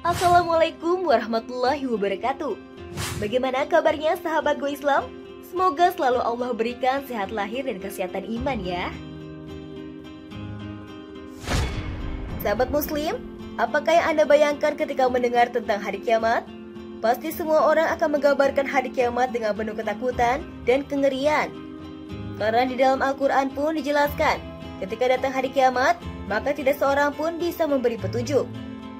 Assalamualaikum warahmatullahi wabarakatuh. Bagaimana kabarnya sahabat Go Islam? Semoga selalu Allah berikan sehat lahir dan kesehatan iman ya. Sahabat muslim, apakah yang Anda bayangkan ketika mendengar tentang hari kiamat? Pasti semua orang akan menggambarkan hari kiamat dengan penuh ketakutan dan kengerian. Karena di dalam Al-Quran pun dijelaskan, ketika datang hari kiamat, maka tidak seorang pun bisa memberi petunjuk.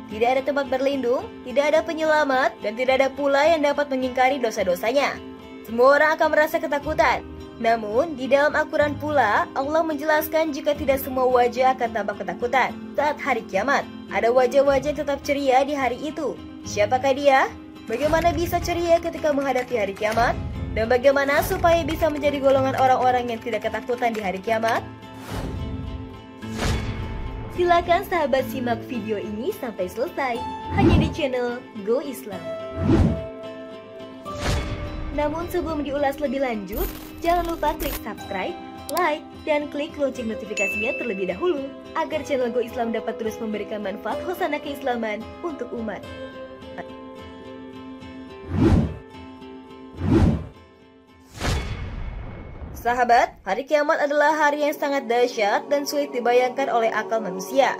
Tidak ada tempat berlindung, tidak ada penyelamat, dan tidak ada pula yang dapat mengingkari dosa-dosanya. Semua orang akan merasa ketakutan. Namun, di dalam Al-Quran pula, Allah menjelaskan jika tidak semua wajah akan tampak ketakutan saat hari kiamat. Ada wajah-wajah yang tetap ceria di hari itu. Siapakah dia? Bagaimana bisa ceria ketika menghadapi hari kiamat? Dan bagaimana supaya bisa menjadi golongan orang-orang yang tidak ketakutan di hari kiamat? Silakan sahabat simak video ini sampai selesai, hanya di channel Go Islam. Namun sebelum diulas lebih lanjut, jangan lupa klik subscribe, like, dan klik lonceng notifikasinya terlebih dahulu, agar channel Go Islam dapat terus memberikan manfaat hosana keislaman untuk umat. Sahabat, hari kiamat adalah hari yang sangat dahsyat dan sulit dibayangkan oleh akal manusia.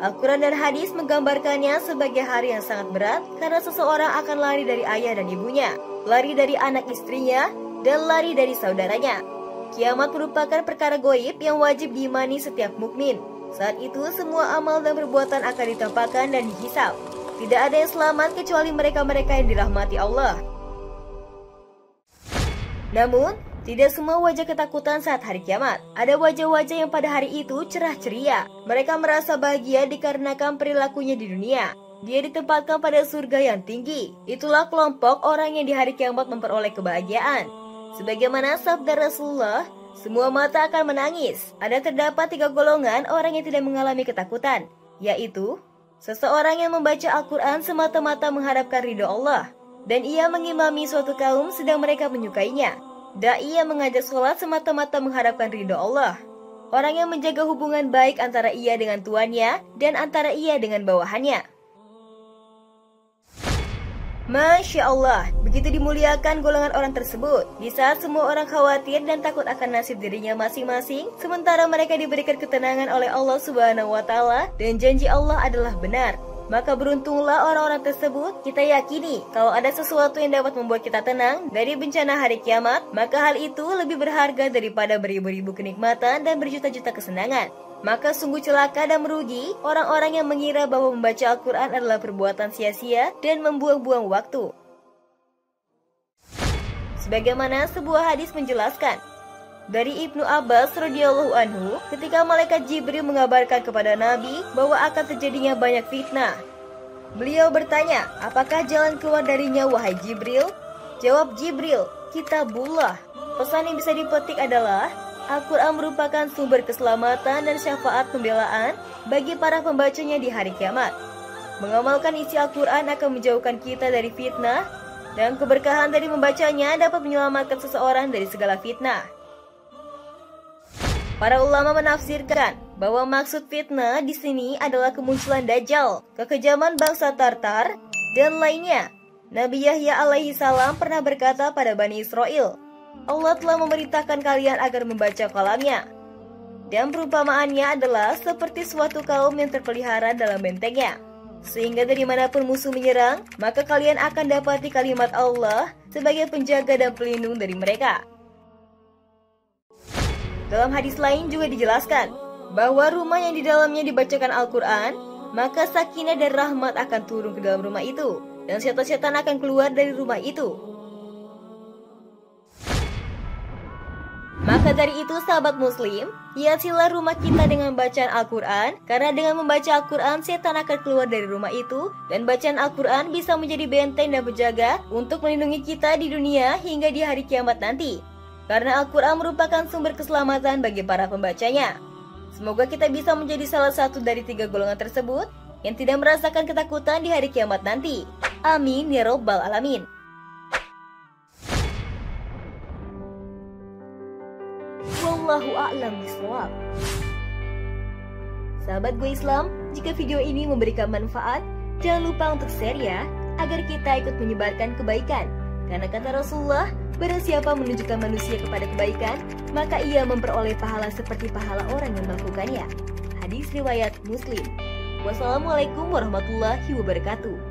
Al-Quran dan hadis menggambarkannya sebagai hari yang sangat berat karena seseorang akan lari dari ayah dan ibunya, lari dari anak istrinya, dan lari dari saudaranya. Kiamat merupakan perkara goib yang wajib diimani setiap mukmin. Saat itu semua amal dan perbuatan akan ditampakkan dan dihisab. Tidak ada yang selamat kecuali mereka-mereka yang dirahmati Allah. Namun, tidak semua wajah ketakutan saat hari kiamat. Ada wajah-wajah yang pada hari itu cerah ceria. Mereka merasa bahagia dikarenakan perilakunya di dunia. Dia ditempatkan pada surga yang tinggi. Itulah kelompok orang yang di hari kiamat memperoleh kebahagiaan. Sebagaimana sabda Rasulullah, semua mata akan menangis. Ada terdapat 3 golongan orang yang tidak mengalami ketakutan, yaitu seseorang yang membaca Al-Quran semata-mata mengharapkan ridho Allah, dan ia mengimami suatu kaum sedang mereka menyukainya. Dai yang mengajak sholat semata-mata mengharapkan ridho Allah. Orang yang menjaga hubungan baik antara ia dengan tuannya dan antara ia dengan bawahannya. Masya Allah, begitu dimuliakan golongan orang tersebut. Di saat semua orang khawatir dan takut akan nasib dirinya masing-masing, sementara mereka diberikan ketenangan oleh Allah Subhanahu wa Ta'ala dan janji Allah adalah benar. Maka beruntunglah orang-orang tersebut. Kita yakini kalau ada sesuatu yang dapat membuat kita tenang dari bencana hari kiamat, maka hal itu lebih berharga daripada beribu-ribu kenikmatan dan berjuta-juta kesenangan. Maka sungguh celaka dan merugi orang-orang yang mengira bahwa membaca Al-Quran adalah perbuatan sia-sia dan membuang-buang waktu. Sebagaimana sebuah hadis menjelaskan, dari Ibnu Abbas radhiyallahu anhu, ketika malaikat Jibril mengabarkan kepada Nabi bahwa akan terjadinya banyak fitnah. Beliau bertanya, apakah jalan keluar darinya wahai Jibril? Jawab Jibril, kitabullah. Pesan yang bisa dipetik adalah, Al-Quran merupakan sumber keselamatan dan syafaat pembelaan bagi para pembacanya di hari kiamat. Mengamalkan isi Al-Quran akan menjauhkan kita dari fitnah, dan keberkahan dari membacanya dapat menyelamatkan seseorang dari segala fitnah. Para ulama menafsirkan bahwa maksud fitnah di sini adalah kemunculan Dajjal, kekejaman bangsa Tartar, dan lainnya. Nabi Yahya alaihi salam pernah berkata pada Bani Israel, Allah telah memerintahkan kalian agar membaca kalamnya. Dan perumpamaannya adalah seperti suatu kaum yang terpelihara dalam bentengnya. Sehingga dari manapun musuh menyerang, maka kalian akan dapati kalimat Allah sebagai penjaga dan pelindung dari mereka. Dalam hadis lain juga dijelaskan bahwa rumah yang di dalamnya dibacakan Al-Quran, maka sakinah dan rahmat akan turun ke dalam rumah itu, dan setan-setan akan keluar dari rumah itu. Maka dari itu sahabat muslim, hiasilah rumah kita dengan bacaan Al-Quran, karena dengan membaca Al-Quran setan akan keluar dari rumah itu, dan bacaan Al-Quran bisa menjadi benteng dan penjaga untuk melindungi kita di dunia hingga di hari kiamat nanti. Karena Al-Quran merupakan sumber keselamatan bagi para pembacanya. Semoga kita bisa menjadi salah satu dari 3 golongan tersebut yang tidak merasakan ketakutan di hari kiamat nanti. Amin ya Rabbal Alamin. Wallahu a'lam bishawab. Sahabat Go Islam, jika video ini memberikan manfaat, Jangan lupa untuk share ya, agar kita ikut menyebarkan kebaikan. Karena kata Rasulullah, barang siapa menunjukkan manusia kepada kebaikan, maka ia memperoleh pahala seperti pahala orang yang melakukannya. Hadis riwayat Muslim. Wassalamualaikum warahmatullahi wabarakatuh.